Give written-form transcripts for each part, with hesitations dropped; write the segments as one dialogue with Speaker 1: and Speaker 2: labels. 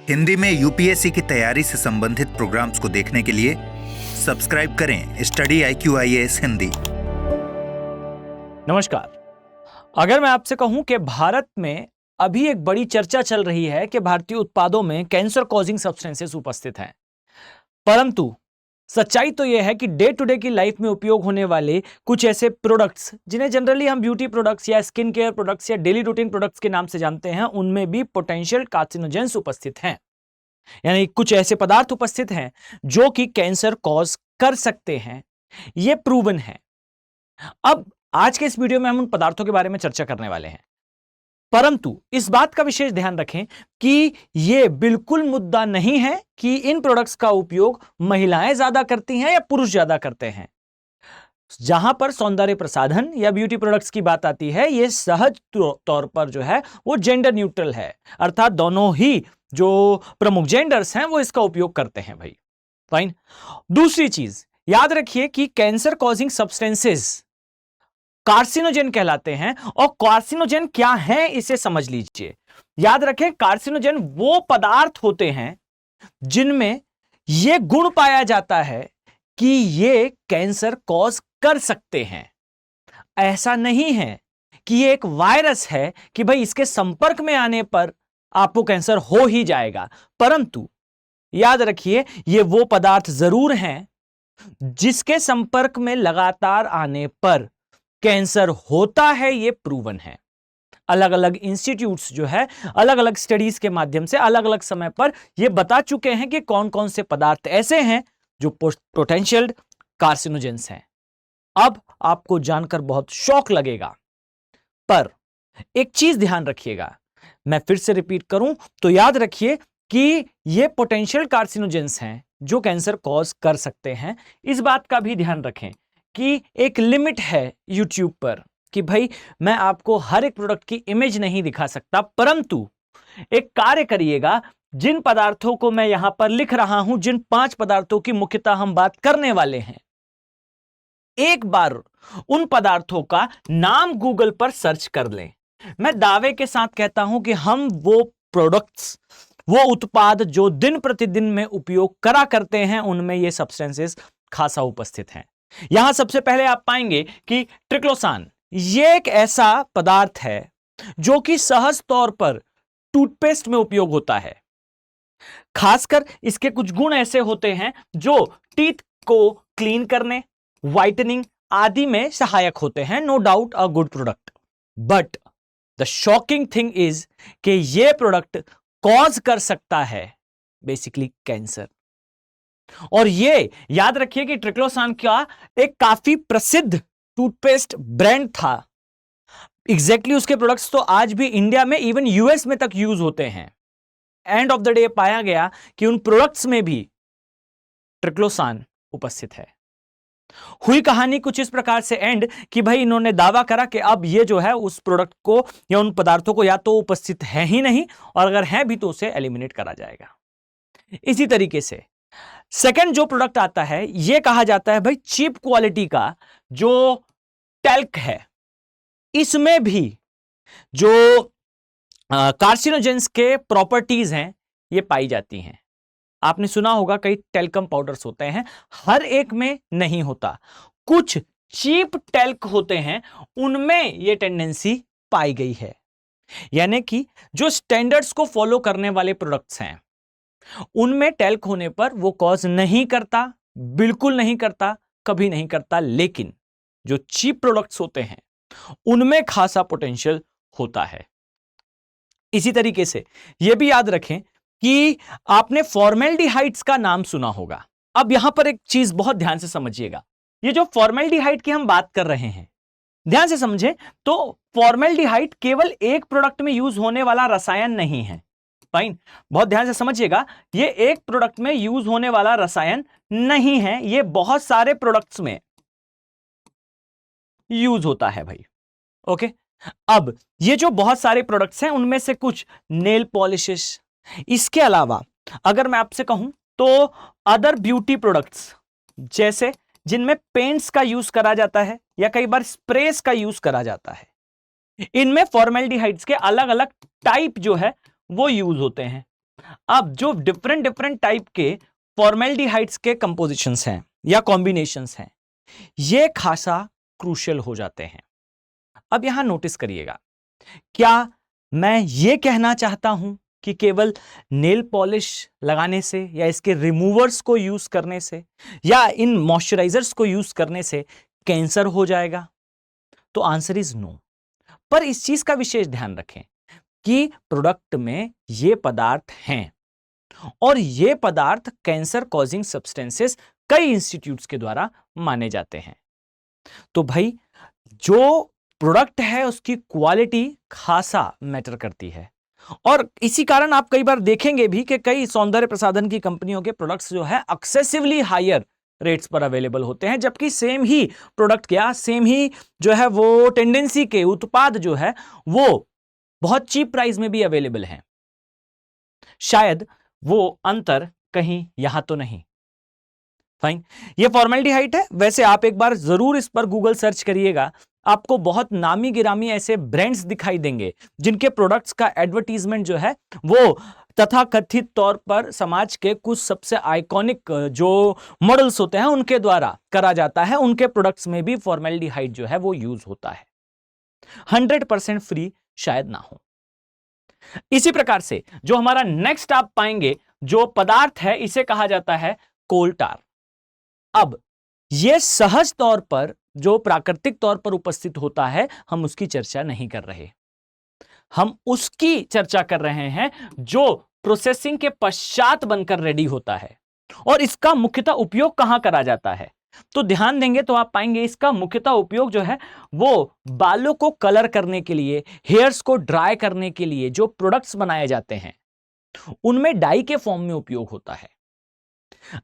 Speaker 1: हिंदी में यूपीएससी की तैयारी से संबंधित प्रोग्राम्स को देखने के लिए सब्सक्राइब करें स्टडी IQ IAS हिंदी।
Speaker 2: नमस्कार। अगर मैं आपसे कहूं कि भारत में अभी एक बड़ी चर्चा चल रही है कि भारतीय उत्पादों में कैंसर कॉजिंग सब्सटेंसेस उपस्थित हैं, परंतु सच्चाई तो यह है कि डे टू डे की लाइफ में उपयोग होने वाले कुछ ऐसे प्रोडक्ट्स जिन्हें जनरली हम ब्यूटी प्रोडक्ट्स या स्किन केयर प्रोडक्ट्स या डेली रूटीन प्रोडक्ट्स के नाम से जानते हैं, उनमें भी पोटेंशियल कार्सिनोजेंस उपस्थित हैं। यानी कुछ ऐसे पदार्थ उपस्थित हैं जो कि कैंसर कॉज कर सकते हैं। यह प्रूवन है। अब आज के इस वीडियो में हम उन पदार्थों के बारे में चर्चा करने वाले हैं, परंतु इस बात का विशेष ध्यान रखें कि यह बिल्कुल मुद्दा नहीं है कि इन प्रोडक्ट्स का उपयोग महिलाएं ज्यादा करती हैं या पुरुष ज्यादा करते हैं। जहां पर सौंदर्य प्रसाधन या ब्यूटी प्रोडक्ट्स की बात आती है, यह सहज तौर पर जो है वो जेंडर न्यूट्रल है, अर्थात दोनों ही जो प्रमुख जेंडर्स हैं वो इसका उपयोग करते हैं भाई। फाइन। दूसरी चीज याद रखिए कि कैंसर कॉजिंग सब्सटेंसेस कार्सिनोजेन कहलाते हैं, और कार्सिनोजेन क्या है इसे समझ लीजिए। याद रखें, कार्सिनोजेन वो पदार्थ होते हैं जिनमें यह गुण पाया जाता है कि ये कैंसर कॉज कर सकते हैं। ऐसा नहीं है कि ये एक वायरस है कि भाई इसके संपर्क में आने पर आपको कैंसर हो ही जाएगा, परंतु याद रखिए ये वो पदार्थ जरूर हैं जिसके संपर्क में लगातार आने पर कैंसर होता है। ये प्रूवन है। अलग अलग इंस्टीट्यूट्स जो है अलग अलग स्टडीज के माध्यम से अलग अलग समय पर यह बता चुके हैं कि कौन कौन से पदार्थ ऐसे हैं जो पोटेंशियल कार्सिनोजेंस हैं। अब आपको जानकर बहुत शौक लगेगा, पर एक चीज ध्यान रखिएगा, मैं फिर से रिपीट करूं तो याद रखिए कि ये पोटेंशियल कार्सिनोजेंस हैं जो कैंसर कॉज कर सकते हैं। इस बात का भी ध्यान रखें कि एक लिमिट है YouTube पर कि भाई मैं आपको हर एक प्रोडक्ट की इमेज नहीं दिखा सकता, परंतु एक कार्य करिएगा, जिन पदार्थों को मैं यहां पर लिख रहा हूं, जिन 5 पदार्थों की मुख्यतः हम बात करने वाले हैं, एक बार उन पदार्थों का नाम गूगल पर सर्च कर लें। मैं दावे के साथ कहता हूं कि हम वो प्रोडक्ट्स, वो उत्पाद जो दिन प्रतिदिन में उपयोग करा करते हैं, उनमें ये सब्सटेंसेस खासा उपस्थित हैं। यहां सबसे पहले आप पाएंगे कि ट्रिक्लोसान ये एक ऐसा पदार्थ है जो कि सहज तौर पर टूथपेस्ट में उपयोग होता है। खासकर इसके कुछ गुण ऐसे होते हैं जो टीथ को क्लीन करने, व्हाइटनिंग आदि में सहायक होते हैं। No doubt a good product, but the shocking thing is कि यह प्रोडक्ट कॉज कर सकता है बेसिकली कैंसर। और ये याद रखिए कि ट्रिक्लोसान का एक काफी प्रसिद्ध टूथपेस्ट ब्रांड था। एग्जैक्टली उसके प्रोडक्ट्स तो आज भी इंडिया में, इवन यूएस में तक यूज होते हैं। एंड ऑफ द डे पाया गया कि उन प्रोडक्ट्स में भी ट्रिक्लोसान उपस्थित है। हुई कहानी कुछ इस प्रकार से एंड कि भाई इन्होंने दावा करा कि अब ये जो है उस प्रोडक्ट को या उन पदार्थों को या तो उपस्थित है ही नहीं, और अगर है भी तो उसे एलिमिनेट करा जाएगा। इसी तरीके से सेकंड जो प्रोडक्ट आता है, यह कहा जाता है भाई चीप क्वालिटी का जो टैल्क है, इसमें भी जो कार्सिनोजेंस के प्रॉपर्टीज हैं ये पाई जाती हैं। आपने सुना होगा कई टेल्कम पाउडर्स होते हैं, हर एक में नहीं होता। कुछ चीप टैल्क होते हैं उनमें यह टेंडेंसी पाई गई है। यानी कि जो स्टैंडर्ड्स को फॉलो करने वाले प्रोडक्ट्स हैं उनमें टैल्क होने पर वो कॉज नहीं करता, बिल्कुल नहीं करता, कभी नहीं करता, लेकिन जो चीप प्रोडक्ट्स होते हैं उनमें खासा पोटेंशियल होता है। इसी तरीके से यह भी याद रखें कि आपने फॉर्मेल्डिहाइड्स का नाम सुना होगा। अब यहां पर एक चीज बहुत ध्यान से समझिएगा, ये जो फॉर्मेल्डिहाइड की हम बात कर रहे हैं, ध्यान से समझें तो फॉर्मेल्डिहाइड केवल एक प्रोडक्ट में यूज होने वाला रसायन नहीं है। फाइन, बहुत ध्यान से समझिएगा, ये एक प्रोडक्ट में यूज होने वाला रसायन नहीं है, ये बहुत सारे प्रोडक्ट्स में यूज होता है भाई। ओके, अब ये जो बहुत सारे प्रोडक्ट्स हैं उनमें से कुछ नेल पॉलिशेस, इसके अलावा अगर मैं आपसे कहूं तो अदर ब्यूटी प्रोडक्ट्स जैसे जिनमें पेंट्स का यूज करा जाता है या कई बार स्प्रेस का यूज करा जाता है, इनमें फॉर्मेल्डिहाइड्स के अलग अलग टाइप जो है वो यूज होते हैं। अब जो डिफरेंट डिफरेंट टाइप के फॉर्मेल्डिहाइड्स के कंपोजिशंस हैं या कॉम्बिनेशंस हैं, ये खासा क्रूशियल हो जाते हैं। अब यहां नोटिस करिएगा, क्या मैं ये कहना चाहता हूं कि केवल नेल पॉलिश लगाने से या इसके रिमूवर्स को यूज करने से या इन मॉइस्चराइजर्स को यूज करने से कैंसर हो जाएगा? तो आंसर इज नो। पर इस चीज का विशेष ध्यान रखें कि प्रोडक्ट में ये पदार्थ हैं और ये पदार्थ कैंसर कॉजिंग सब्सटेंसेस कई इंस्टीट्यूट्स के द्वारा माने जाते हैं। तो भाई जो प्रोडक्ट है उसकी क्वालिटी खासा मैटर करती है, और इसी कारण आप कई बार देखेंगे भी कि कई सौंदर्य प्रसाधन की कंपनियों के प्रोडक्ट्स जो है एक्सेसिवली हायर रेट्स पर अवेलेबल होते हैं, जबकि सेम ही प्रोडक्ट क्या सेम ही जो है वो टेंडेंसी के उत्पाद जो है वो बहुत चीप प्राइस में भी अवेलेबल हैं। शायद वो अंतर कहीं यहां तो नहीं। फाइन, ये फॉर्मेल्डिहाइड है। वैसे आप एक बार जरूर इस पर गूगल सर्च करिएगा, आपको बहुत नामी गिरामी ऐसे ब्रांड्स दिखाई देंगे जिनके प्रोडक्ट्स का एडवर्टीजमेंट जो है वो तथाकथित तौर पर समाज के कुछ सबसे आइकॉनिक जो मॉडल्स होते हैं उनके द्वारा करा जाता है। उनके प्रोडक्ट्स में भी फॉर्मेल्डिहाइड जो है वो यूज होता है। 100% फ्री शायद ना हो। इसी प्रकार से जो हमारा नेक्स्ट आप पाएंगे जो पदार्थ है, इसे कहा जाता है कोल टार। अब यह सहज तौर पर जो प्राकृतिक तौर पर उपस्थित होता है, हम उसकी चर्चा नहीं कर रहे। हम उसकी चर्चा कर रहे हैं जो प्रोसेसिंग के पश्चात बनकर रेडी होता है। और इसका मुख्यतः उपयोग कहां करा जाता है, तो ध्यान देंगे तो आप पाएंगे इसका मुख्यतः उपयोग जो है वो बालों को कलर करने के लिए, हेयर्स को ड्राई करने के लिए जो प्रोडक्ट्स बनाए जाते हैं उनमें डाई के फॉर्म में उपयोग होता है।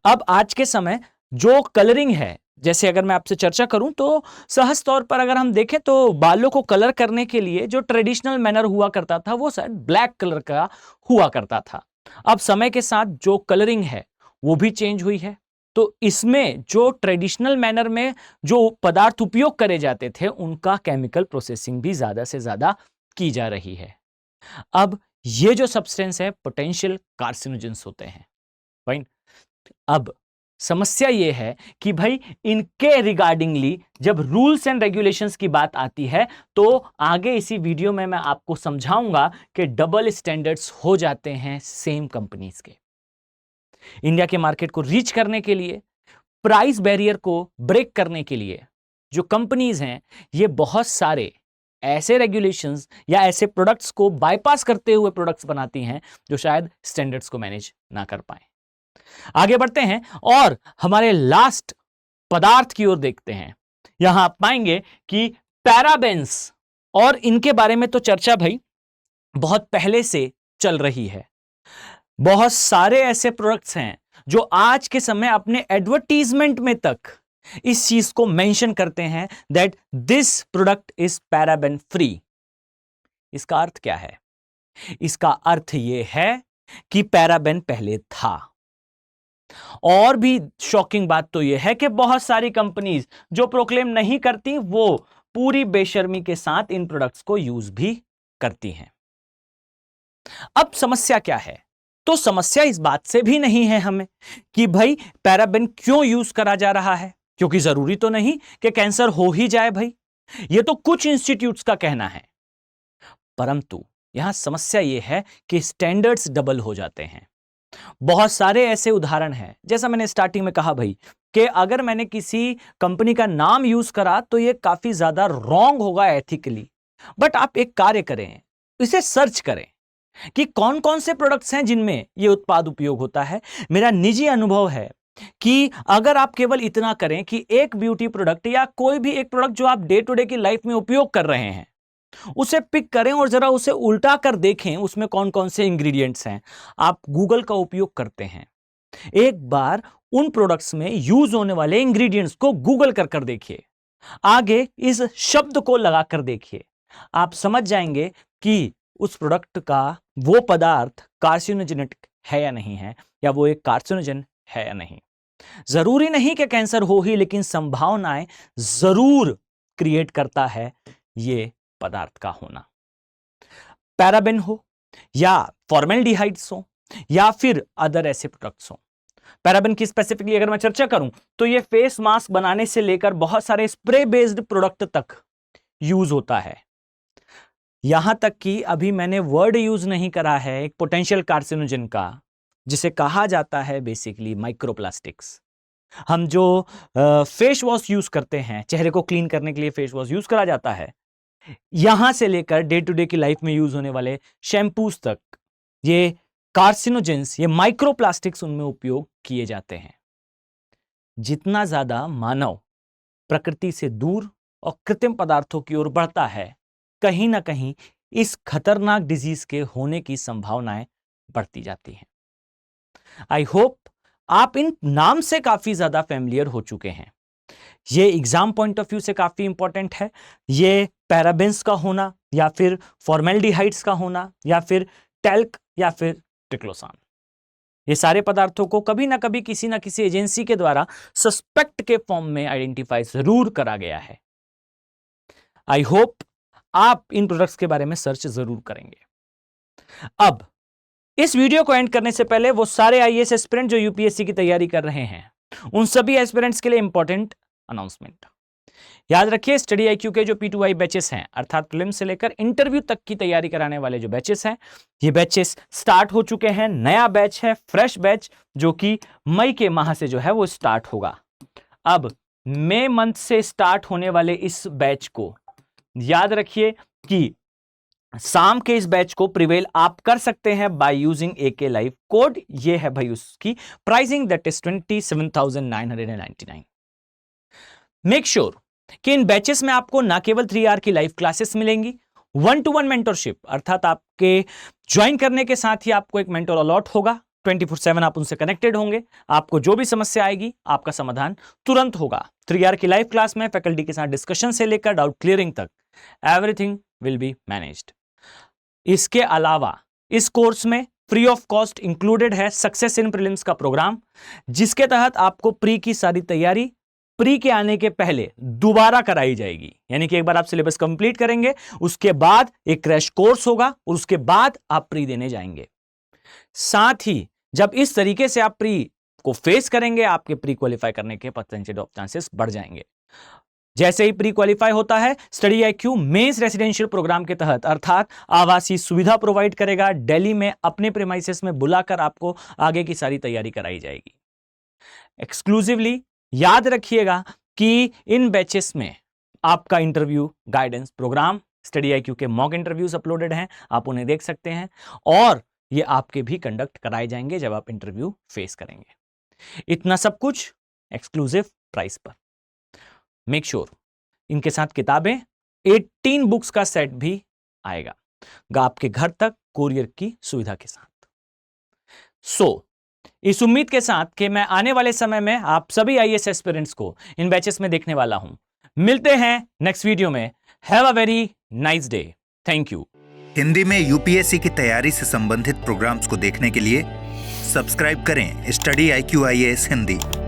Speaker 2: अब आज के समय जो कलरिंग है, जैसे अगर मैं आपसे चर्चा करूं तो सहज तौर पर अगर हम देखें तो बालों को कलर करने के लिए जो ट्रेडिशनल मैनर हुआ करता था वो शायद ब्लैक कलर का हुआ करता था। अब समय के साथ जो कलरिंग है वो भी चेंज हुई है, तो इसमें जो ट्रेडिशनल मैनर में जो पदार्थ उपयोग करे जाते थे उनका केमिकल प्रोसेसिंग भी ज्यादा से ज्यादा की जा रही है। अब ये जो सब्सटेंस है पोटेंशियल कार्सिनोजेंस होते हैं। फाइन, अब समस्या यह है कि भाई इनके रिगार्डिंगली जब रूल्स एंड रेगुलेशंस की बात आती है तो आगे इसी वीडियो में मैं आपको समझाऊंगा कि डबल स्टैंडर्ड्स हो जाते हैं सेम कंपनीज के। इंडिया के मार्केट को रीच करने के लिए, प्राइस बैरियर को ब्रेक करने के लिए जो कंपनीज हैं ये बहुत सारे ऐसे रेगुलेशंस या ऐसे प्रोडक्ट्स को बाईपास करते हुए प्रोडक्ट्स बनाती हैं जो शायद स्टैंडर्ड्स को मैनेज ना कर पाए। आगे बढ़ते हैं और हमारे लास्ट पदार्थ की ओर देखते हैं। यहां आप पाएंगे कि पैराबेन्स, और इनके बारे में तो चर्चा भाई बहुत पहले से चल रही है। बहुत सारे ऐसे प्रोडक्ट्स हैं जो आज के समय अपने एडवर्टीजमेंट में तक इस चीज को मेंशन करते हैं that this product is paraben free. इसका अर्थ क्या है? इसका अर्थ यह है कि पैराबेन पहले था। और भी शॉकिंग बात तो यह है कि बहुत सारी कंपनीज जो प्रोक्लेम नहीं करती वो पूरी बेशर्मी के साथ इन प्रोडक्ट्स को यूज भी करती हैं। अब समस्या क्या है? तो समस्या इस बात से भी नहीं है हमें कि भाई पैराबेन क्यों यूज करा जा रहा है, क्योंकि जरूरी तो नहीं कि कैंसर हो ही जाए भाई, ये तो कुछ इंस्टीट्यूट्स का कहना है। परंतु यहां समस्या यह है कि स्टैंडर्ड्स डबल हो जाते हैं। बहुत सारे ऐसे उदाहरण हैं, जैसा मैंने स्टार्टिंग में कहा भाई कि अगर मैंने किसी कंपनी का नाम यूज करा तो यह काफी ज्यादा रॉन्ग होगा एथिकली। बट आप एक कार्य करें, इसे सर्च करें कि कौन कौन से प्रोडक्ट्स हैं जिनमें यह उत्पाद उपयोग होता है। मेरा निजी अनुभव है कि अगर आप केवल इतना करें कि एक ब्यूटी प्रोडक्ट या कोई भी एक प्रोडक्ट जो आप डे टू डे की लाइफ में उपयोग कर रहे हैं उसे पिक करें और जरा उसे उल्टा कर देखें उसमें कौन कौन से इंग्रेडिएंट्स हैं। आप गूगल का उपयोग करते हैं, एक बार उन प्रोडक्ट्स में यूज होने वाले इंग्रेडिएंट्स को गूगल कर देखिए, आगे इस शब्द को लगाकर देखिए, आप समझ जाएंगे कि उस प्रोडक्ट का वो पदार्थ कार्सिनोजेनिक है या नहीं है, या वो एक कार्सिनोजन है या नहीं। जरूरी नहीं कि कैंसर हो ही, लेकिन संभावनाएं जरूर क्रिएट करता है ये पदार्थ का होना। पैराबेन हो या फॉर्मेल्डिहाइड्स हो या फिर अदर ऐसे प्रोडक्ट्स हों। पैराबेन की स्पेसिफिकली अगर मैं चर्चा करूं तो ये फेस मास्क बनाने से लेकर बहुत सारे स्प्रे बेस्ड प्रोडक्ट तक यूज होता है। यहां तक कि अभी मैंने वर्ड यूज नहीं करा है एक पोटेंशियल कार्सिनोजन का, जिसे कहा जाता है बेसिकली माइक्रोप्लास्टिक्स। हम जो फेस वॉश यूज करते हैं, चेहरे को क्लीन करने के लिए फेस वॉश यूज करा जाता है, यहां से लेकर डे टू डे की लाइफ में यूज होने वाले शैम्पूज तक ये कार्सिनोजेंस, ये माइक्रोप्लास्टिक्स उनमें उपयोग किए जाते हैं। जितना ज्यादा मानव प्रकृति से दूर और कृत्रिम पदार्थों की ओर बढ़ता है, कहीं ना कहीं इस खतरनाक डिजीज के होने की संभावनाएं बढ़ती जाती हैं। आई होप आप इन नाम से काफी ज्यादा फैमिलियर हो चुके हैं। ये एग्जाम पॉइंट ऑफ व्यू से काफी इंपॉर्टेंट है। ये पैराबेंस का होना या फिर फॉर्मेल्डिहाइड्स का होना या फिर टैल्क या फिर ट्रिक्लोसान, ये सारे पदार्थों को कभी ना कभी किसी ना किसी एजेंसी के द्वारा सस्पेक्ट के फॉर्म में आइडेंटिफाई जरूर करा गया है। आई होप आप इन प्रोडक्ट्स के बारे में सर्च जरूर करेंगे। अब इस वीडियो को एंड करने से पहले वो सारे आईएएस एस्पिरेंट जो यूपीएससी की तैयारी कर रहे हैं, उन सभी एस्पिरेंट्स के लिए इंपॉर्टेंट अनाउंसमेंट। याद रखिए, स्टडी आईक्यू के जो P2I बैचेस हैं, अर्थात प्रीलिम्स से लेकर इंटरव्यू तक की तैयारी कराने वाले जो बैचेस हैं, ये बैचेस स्टार्ट हो चुके हैं। नया बैच है, फ्रेश बैच, जो कि मई के माह से जो है वो स्टार्ट होगा। अब मई मंथ से स्टार्ट होने वाले इस बैच को याद रखिए कि शाम के इस बैच को प्रिवेल आप कर सकते हैं by using AK live code. ये है भाई उसकी pricing, that is 27,999। Make sure कि इन बैचेस में आपको ना केवल 3 आवर की लाइव क्लासेस मिलेंगी, 1-to-1 मेंटरशिप, अर्थात आपके ज्वाइन करने के साथ ही आपको एक मेंटर अलॉट होगा। 24/7 आप उनसे कनेक्टेड होंगे। आपको जो भी समस्या आएगी, आपका समाधान तुरंत होगा। 3 आवर की लाइव क्लास में फैकल्टी के साथ डिस्कशन से लेकर डाउट क्लियरिंग तक एवरीथिंग विल बी मैनेज्ड। इसके अलावा इस कोर्स में फ्री ऑफ कॉस्ट इंक्लूडेड है सक्सेस इन प्रीलिम्स का प्रोग्राम, जिसके तहत आपको प्री की सारी तैयारी प्री के आने के पहले दोबारा कराई जाएगी। यानी कि एक बार आप सिलेबस कंप्लीट करेंगे, उसके बाद एक क्रैश कोर्स होगा और उसके बाद आप प्री देने जाएंगे। साथ ही जब इस तरीके से आप प्री को फेस करेंगे, आपके प्री क्वालिफाई करने के परसेंटेज ऑफ चांसेस बढ़ जाएंगे। जैसे ही प्री क्वालिफाई होता है, Study IQ mains residential programme के तहत, अर्थात आवासीय सुविधा प्रोवाइड करेगा। दिल्ली में अपने प्रीमाइसेस में बुलाकर आपको आगे की सारी तैयारी कराई जाएगी। एक्सक्लूसिवली याद रखिएगा कि इन बैचेस में आपका interview guidance programme, Study IQ के मॉक इंटरव्यूज अपलोडेड हैं, आप उन्हें देख सकते हैं, और ये आपके भी कंडक्ट कराए जाएंगे जब आप इंटरव्यू फेस करेंगे। इतना सब कुछ एक्सक्लूसिव प्राइस पर। मेक श्योर इनके साथ किताबें, 18 बुक्स का सेट भी आएगा आपके घर तक कोरियर की सुविधा के साथ। इस उम्मीद के साथ कि मैं आने वाले समय में आप सभी आईएएस एस्पिरेंट्स को इन बैचेस में देखने वाला हूं। मिलते हैं नेक्स्ट वीडियो में। Have a very nice day. Thank you.
Speaker 1: Hindi में यूपीएससी की तैयारी से संबंधित प्रोग्राम्स को देखने के लिए सब्सक्राइब करें स्टडी IQ IAS हिंदी।